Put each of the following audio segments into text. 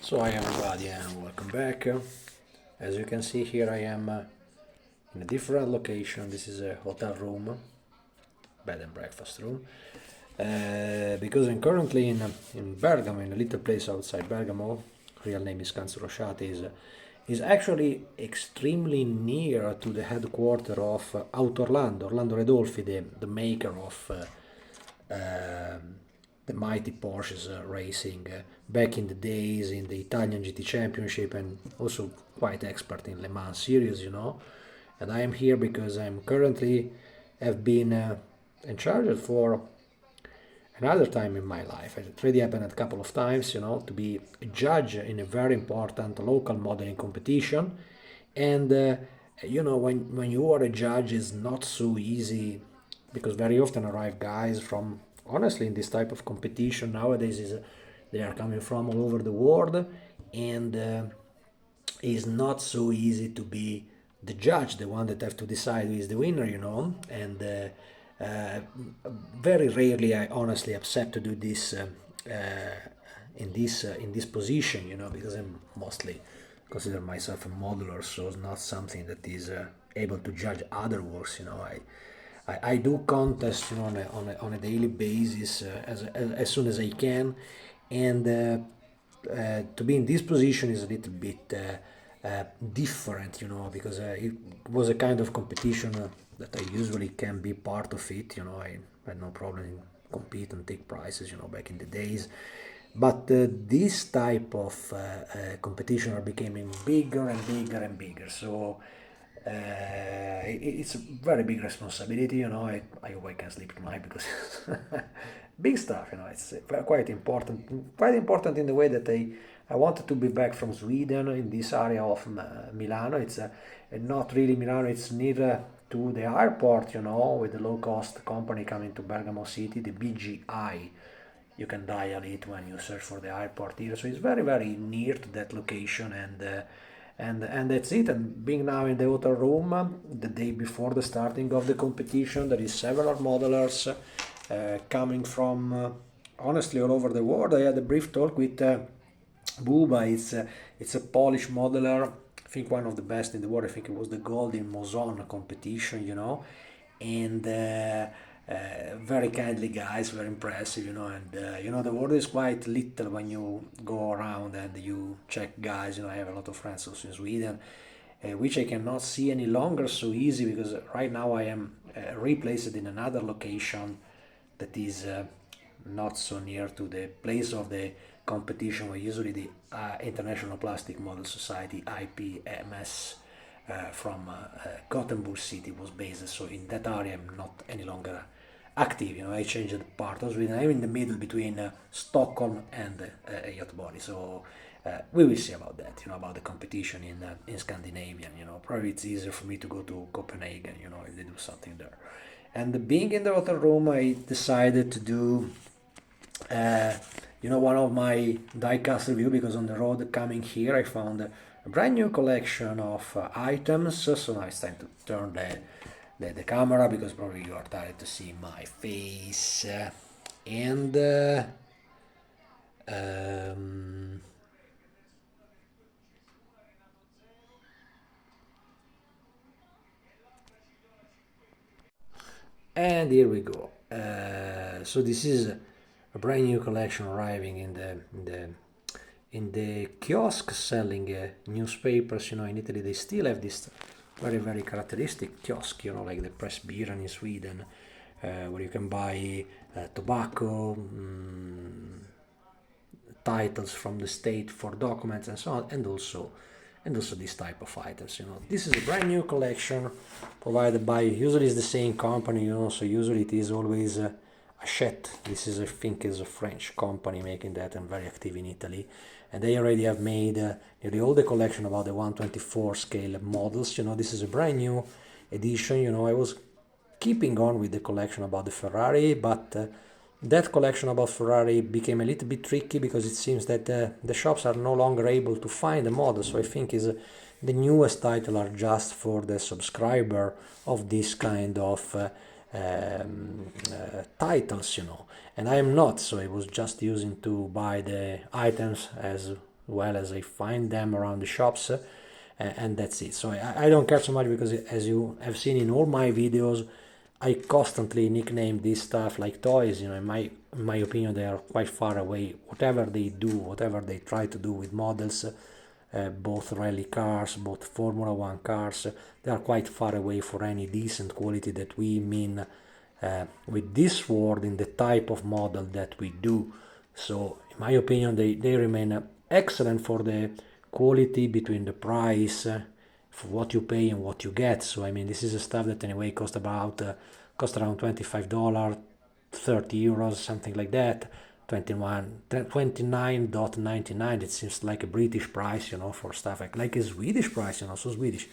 So hi everybody and welcome back. As you can see here I am in a different location. This is a hotel room, bed and breakfast room, because I'm currently in Bergamo, in a little place outside Bergamo. Real name is Canzo Rosciati. Is actually extremely near to the headquarter of Auto Orlando Redolfi, the maker of the mighty Porsches racing back in the days in the Italian GT Championship, and also quite expert in Le Mans series. And I am here because I'm currently have been in charge for another time in my life. It already happened a couple of times, to be a judge in a very important local modeling competition. And when you are a judge, it's not so easy because very often arrive guys from honestly in this type of competition nowadays is they are coming from all over the world, and it's not so easy to be the judge, the one that have to decide who is the winner. And very rarely I honestly accept to do this in this position, because I'm mostly consider myself a modeler, so it's not something that is able to judge other works. I do contest, on a daily basis as soon as I can, and to be in this position is a little bit different, because it was a kind of competition that I usually can be part of it. I had no problem in compete and take prizes, back in the days. But this type of competition are becoming bigger and bigger and bigger. So it's a very big responsibility. I hope I can sleep tonight because big stuff. It's quite important in the way that I wanted to be back from Sweden in this area of Milano. It's not really Milano, it's near to the airport, with the low cost company coming to Bergamo City, the BGI. You can dial it when you search for the airport here. So it's very, very near to that location, and that's it. And being now in the hotel room, the day before the starting of the competition, there is several modelers coming from honestly all over the world. I had a brief talk with Buba. It's a Polish modeler. I think one of the best in the world. I think it was the gold in Mozon competition, and very kindly guys, very impressive. And the world is quite little when you go around and you check guys. I have a lot of friends also in Sweden, which I cannot see any longer so easy because right now I am replaced in another location that is not so near to the place of the competition where usually the International Plastic Model Society IPMS from Gothenburg City was based. So in that area I'm not any longer active. I changed part of Sweden. I'm in the middle between Stockholm and Göteborg. So we will see about that, about the competition in Scandinavia. Probably it's easier for me to go to Copenhagen, if they do something there. And being in the hotel room, I decided to do, one of my diecast review because on the road coming here, I found a brand new collection of items. So now it's time to turn the camera because probably you are tired to see my face. And and here we go. So this is a brand new collection arriving in the kiosk selling newspapers. In Italy they still have this very, very characteristic kiosk, like the Press Byrån in Sweden, where you can buy tobacco, titles from the state for documents and so on, and also this type of items. This is a brand new collection provided by usually it's the same company. So usually it is always Hachette. This is, I think, is a French company making that and very active in Italy, and they already have made nearly all the collection about the 124 scale models. This is a brand new edition. I was keeping on with the collection about the Ferrari, but that collection about Ferrari became a little bit tricky because it seems that the shops are no longer able to find the model. So I think is the newest title are just for the subscriber of this kind of titles. And I am not, so I was just using to buy the items as well as I find them around the shops, and that's it. So I don't care so much because, as you have seen in all my videos, I constantly nickname this stuff like toys. You know, in my opinion, they are quite far away. Whatever they do, whatever they try to do with models, both rally cars, both Formula One cars, they are quite far away for any decent quality that we mean with this word in the type of model that we do. So, in my opinion, they remain excellent for the quality between the price, for what you pay and what you get. So, I mean, this is a stuff that anyway cost around $25, 30 euros, something like that. 29.99. It seems like a British price, you know, for stuff like a Swedish price, you know. So Swedish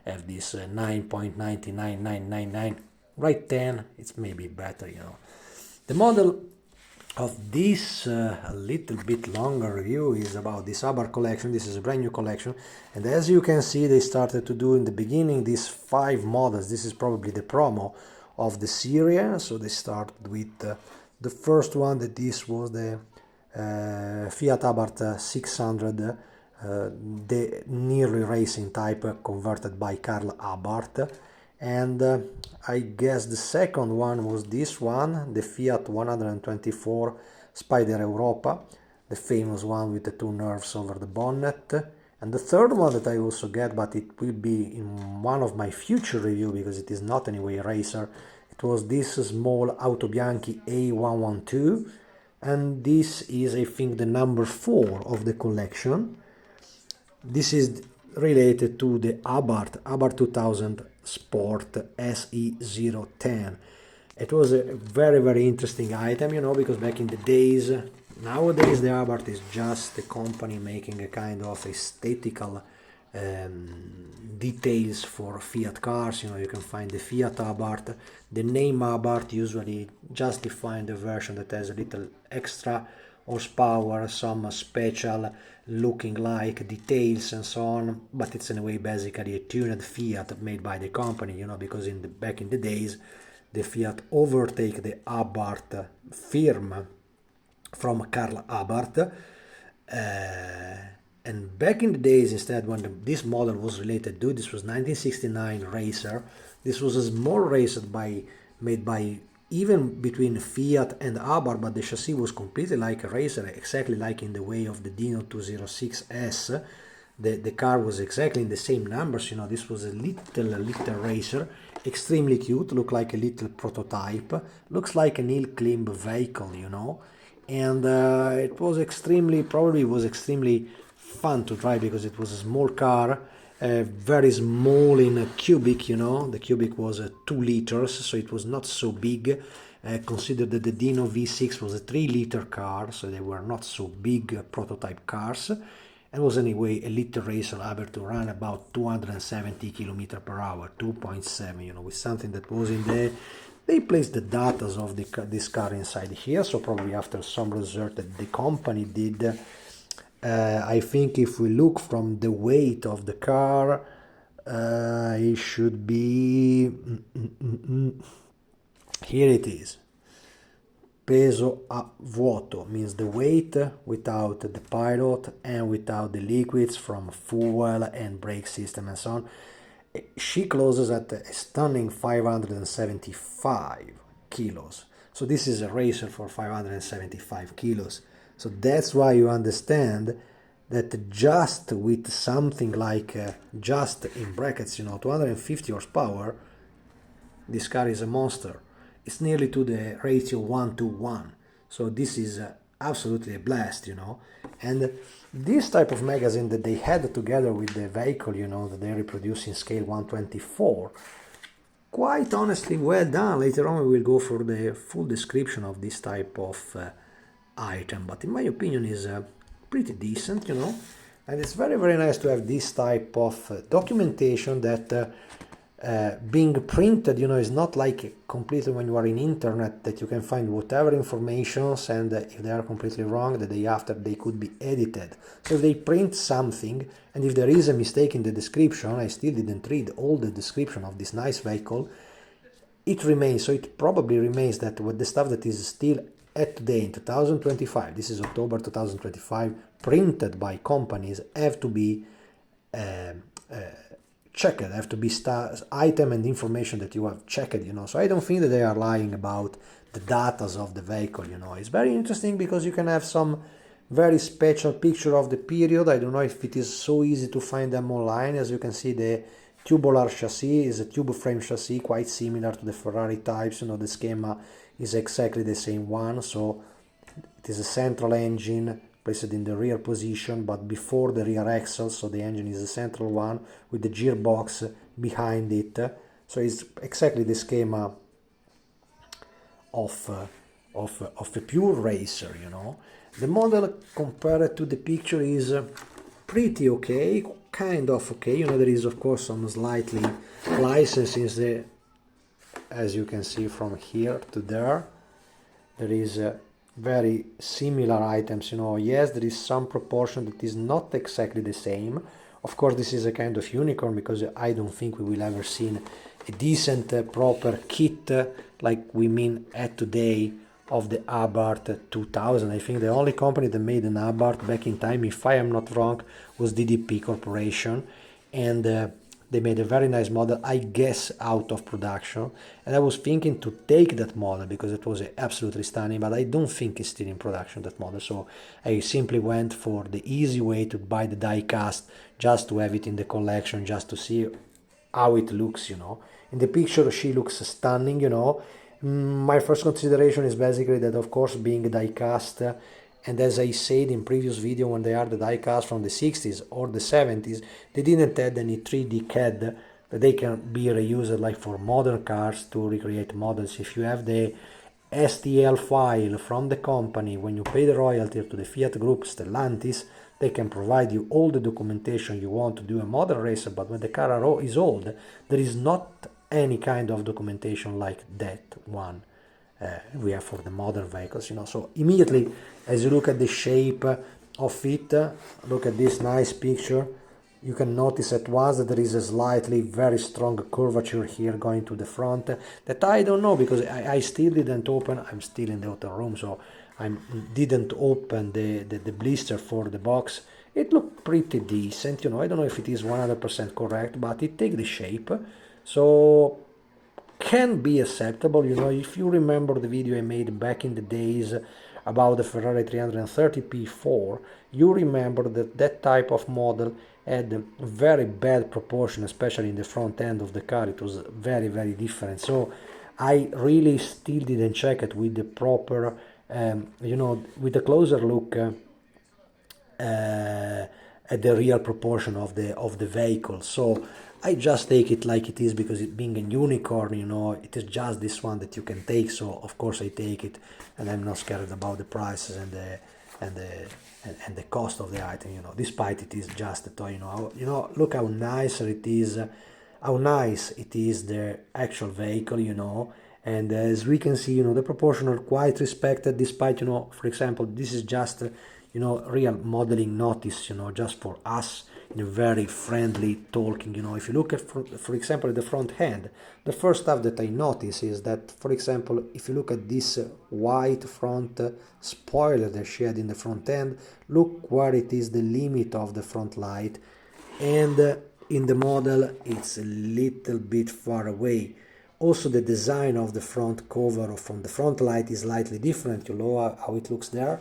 have this 9.99999, right? 10, it's maybe better, you know. The model of this a little bit longer review is about this Abarth collection. This is a brand new collection, and as you can see, they started to do in the beginning these 5 models. This is probably the promo of the series. So they started with the first one, that this was the Fiat Abarth 600, the nearly racing type converted by Karl Abarth. And I guess the second one was this one, the Fiat 124 Spider Europa, the famous one with the 2 nerves over the bonnet. And the third one that I also get, but it will be in one of my future review because it is not anyway a racer, it was this small Auto Bianchi A112, and this is, I think, the number 4 of the collection. This is related to the Abarth 2000 Sport se010. It was a very, very interesting item, you know, because back in the days, nowadays the Abarth is just a company making a kind of aesthetical details for Fiat cars. You know, you can find the Fiat Abarth. The name Abarth usually just defines the version that has a little extra horsepower, some special looking like details and so on, but it's in a way basically a tuned Fiat made by the company, you know, because back in the days the Fiat overtake the Abarth firm from Karl Abarth, and back in the days, instead, when this model was related to, this was 1969 racer. This was a small racer made by even between Fiat and Abarth, but the chassis was completely like a racer, exactly like in the way of the Dino 206S. The car was exactly in the same numbers, you know. This was a little racer, extremely cute, looked like a little prototype, looks like an ill-cleaned vehicle, you know. And it was extremely fun to drive because it was a small car, very small in a cubic, you know. The cubic was 2 liters, so it was not so big. Consider that the Dino V6 was a 3-liter car, so they were not so big prototype cars. And was anyway a little racer able to run about 270 km per hour, 2.7, you know, with something that was in the... They placed the data of this car inside here, so probably after some research that the company did, I think if we look from the weight of the car, it should be... Here it is. Peso a vuoto means the weight without the pilot and without the liquids from fuel and brake system and so on. She closes at a stunning 575 kilos. So this is a racer for 575 kilos. So that's why you understand that just with something like, just in brackets, you know, 250 horsepower, this car is a monster. It's nearly to the ratio 1:1. So this is absolutely a blast, you know. And this type of magazine that they had together with the vehicle, you know, that they reproduce in scale 1/24, quite honestly well done. Later on we will go for the full description of this type of item, but in my opinion is pretty decent, you know. And it's very, very nice to have this type of documentation that being printed, you know, is not like completely when you are in internet that you can find whatever informations, and if they are completely wrong, the day after they could be edited. So if they print something and if there is a mistake in the description, I still didn't read all the description of this nice vehicle, it remains. So it probably remains that with the stuff that is still at today in 2025, this is October 2025, printed by companies have to be checked, have to be item and information that you have checked, you know. So I don't think that they are lying about the datas of the vehicle, you know. It's very interesting because you can have some very special picture of the period. I don't know if it is so easy to find them online. As you can see, the tubular chassis is a tube frame chassis, quite similar to the Ferrari types, you know. The schema is exactly the same one, so it is a central engine placed in the rear position but before the rear axle, so the engine is the central one with the gearbox behind it. So it's exactly the schema of a pure racer, you know. The model compared to the picture is pretty okay, kind of okay, you know. There is of course some slightly licenses there, as you can see from here to there. There is very similar items, you know. Yes, there is some proportion that is not exactly the same. Of course, this is a kind of unicorn because I don't think we will ever see a decent proper kit like we mean at today of the Abarth 2000. I think the only company that made an Abarth back in time, if I am not wrong, was DDP Corporation, and they made a very nice model, I guess out of production, and I was thinking to take that model because it was absolutely stunning, but I don't think it's still in production, that model, so I simply went for the easy way to buy the die cast just to have it in the collection, just to see how it looks, you know. In the picture she looks stunning, you know. My first consideration is basically that, of course, being die cast, and as I said in previous video, when they are the die cast from the 60s or the 70s, they didn't have any 3D CAD that they can be reused like for modern cars to recreate models. If you have the STL file from the company, when you pay the royalty to the Fiat Group Stellantis, they can provide you all the documentation you want to do a model racer, but when the car is old, there is not any kind of documentation like that one we have for the modern vehicles, you know. So immediately, as you look at the shape of it, look at this nice picture, you can notice at once that there is a slightly very strong curvature here going to the front that I don't know, because I still didn't open, I'm still in the hotel room, so I didn't open the blister for the box. It looked pretty decent, you know. I don't know if it is 100% correct, but it takes the shape, so can be acceptable, you know. If you remember the video I made back in the days about the Ferrari 330 P4, you remember that that type of model had very bad proportion, especially in the front end of the car. It was very, very different. So I really still didn't check it with the proper, you know, with a closer look at the real proportion of the vehicle. So I just take it like it is, because it being a unicorn, you know, it is just this one that you can take. So of course I take it, and I'm not scared about the prices and the cost of the item, you know, despite it is just a toy, you know. Look how nice it is, how nice it is, the actual vehicle, you know. And as we can see, you know, the proportion are quite respected, despite, you know, for example, this is just you know, real modeling notice, you know, just for us, in a very friendly talking, you know. If you look at, for example, at the front end, the first stuff that I notice is that, for example, if you look at this white front spoiler that she had in the front end, look where it is the limit of the front light, and in the model it's a little bit far away. Also, the design of the front cover from the front light is slightly different, you know, how it looks there,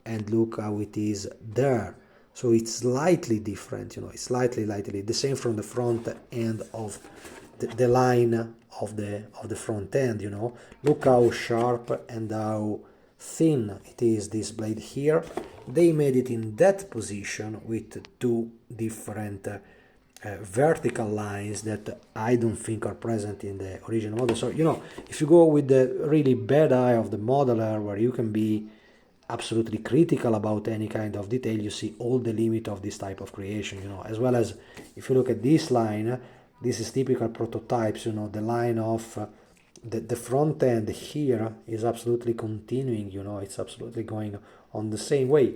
and look how it is there. So it's slightly different, you know, it's slightly the same from the front end of the line of the front end, you know. Look how sharp and how thin it is, this blade here. They made it in that position with two different vertical lines that I don't think are present in the original model. So, you know, if you go with the really bad eye of the modeler, where you can be absolutely critical about any kind of detail, you see all the limit of this type of creation, you know. As well as if you look at this line, this is typical prototypes, you know, the line of the front end here is absolutely continuing, you know, it's absolutely going on the same way,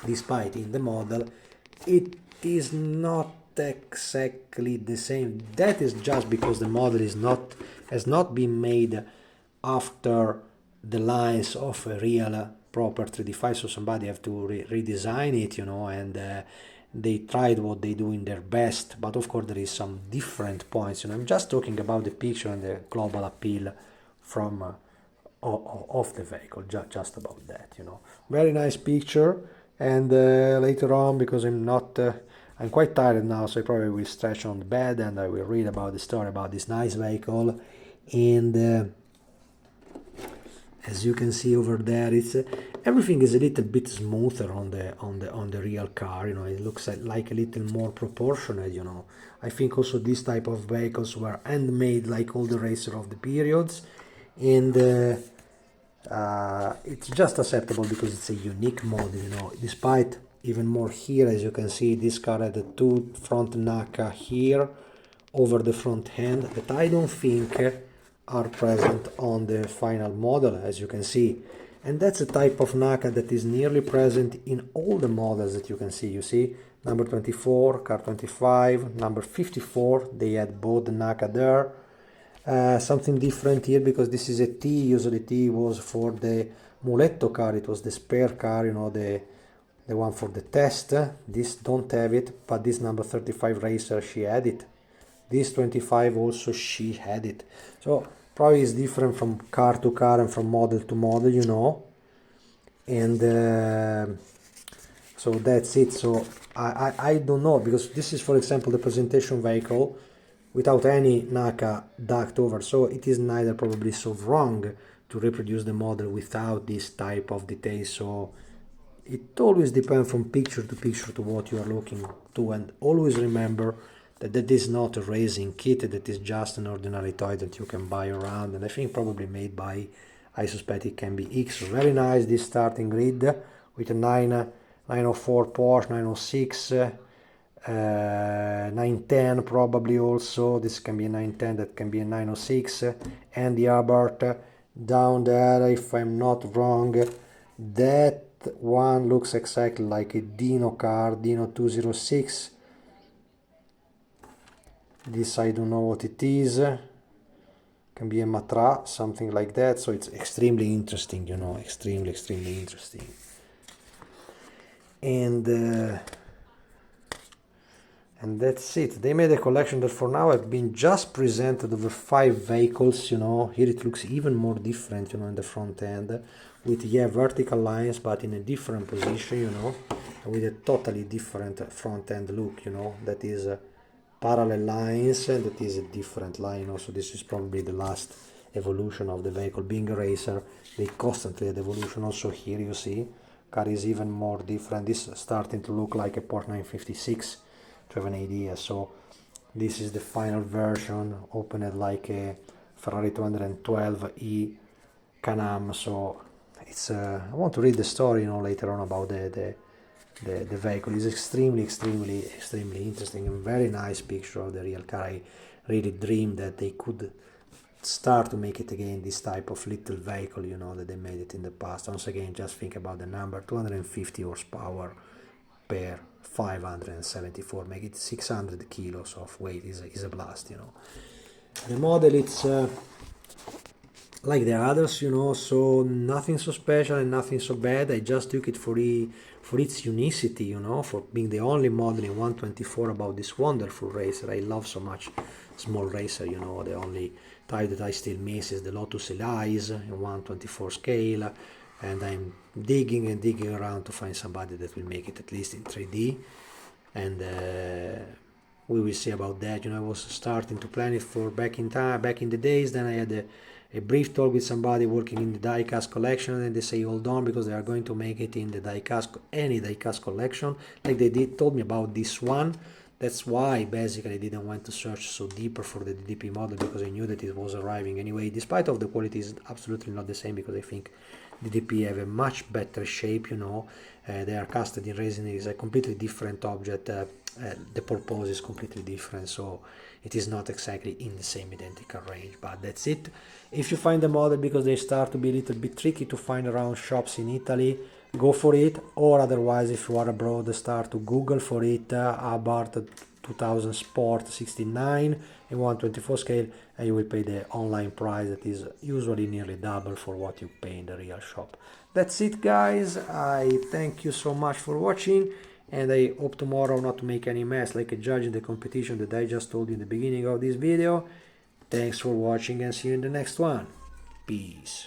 despite in the model it is not exactly the same. That is just because the model has not been made after the lines of a real proper 3D file, so somebody have to redesign it, you know, and they tried what they do in their best, but of course there is some different points, you know. I'm just talking about the picture and the global appeal from of the vehicle, just about that, you know. Very nice picture, and later on, because I'm quite tired now, so I probably will stretch on the bed and I will read about the story about this nice vehicle. And as you can see over there, it's everything is a little bit smoother on the real car, you know. It looks like a little more proportionate, you know. I think also this type of vehicles were handmade like all the racers of the periods, and it's just acceptable because it's a unique model, you know. Despite even more here, as you can see, this car had the two front NACA here over the front end that I don't think are present on the final model, as you can see. And that's a type of NACA that is nearly present in all the models that you can see. You see, number 24, car 25, number 54, they had both the NACA there. Something different here because this is a T. Usually T was for the Muletto car, it was the spare car, you know, the one for the test. This don't have it, but this number 35 racer, she had it. This 25 also, she had it. So probably it's different from car to car and from model to model, you know. And so that's it. So I don't know, because this is, for example, the presentation vehicle without any NACA duct over, so it is neither probably so wrong to reproduce the model without this type of detail. So it always depends from picture to what you are looking to, and always remember that that is not a racing kit, that is just an ordinary toy that you can buy around, and I think probably made by, I suspect it can be X. So very nice, this starting grid with a 904 Porsche, 906, 910 probably also. This can be a 910, that can be a 906, and the Abarth down there, if I'm not wrong, that one looks exactly like a Dino car, Dino 206. This I don't know what it is. Can be a Matra, something like that. So it's extremely interesting, you know, extremely interesting. And that's it. They made a collection that for now have been just presented over 5 vehicles, you know. Here it looks even more different, you know, in the front end, with, yeah, vertical lines, but in a different position, you know, and with a totally different front end look, you know. That is parallel lines, and that is a different line. Also, this is probably the last evolution of the vehicle. Being a racer, they constantly had evolution. Also here you see, car is even more different. This is starting to look like a Porsche 956, to have an idea. So this is the final version, opened like a Ferrari 212e Can-Am. So it's I want to read the story, you know, later on about the vehicle. Is extremely interesting, and very nice picture of the real car. I really dream that they could start to make it again, this type of little vehicle, you know, that they made it in the past. Once again, just think about the number, 250 horsepower per 574, make it 600 kilos of weight, is a blast, you know. The model, it's like the others, you know, so nothing so special and nothing so bad. I just took it for its unicity, you know, for being the only model in 124 about this wonderful racer. I love so much small racer, you know. The only type that I still miss is the Lotus Elise in 124 scale, and I'm digging around to find somebody that will make it at least in 3D, and we will see about that. You know, I was starting to plan it for back in the days. Then I had a brief talk with somebody working in the diecast collection, and they say hold on, because they are going to make it in the any diecast collection, like they told me about this one. That's why basically I didn't want to search so deeper for the DDP model, because I knew that it was arriving anyway. Despite of the quality is absolutely not the same, because I think DDP have a much better shape, you know. They are casted in resin, is a completely different object. The purpose is completely different, so it is not exactly in the same identical range. But that's it. If you find the model, because they start to be a little bit tricky to find around shops in Italy, go for it. Or otherwise, if you are abroad, start to Google for it. Abarth 2000 Sport 69 and 124 scale, and you will pay the online price that is usually nearly double for what you pay in the real shop. That's it, guys. I thank you so much for watching, and I hope tomorrow not to make any mess like a judge in the competition that I just told you in the beginning of this video. Thanks for watching and see you in the next one. Peace.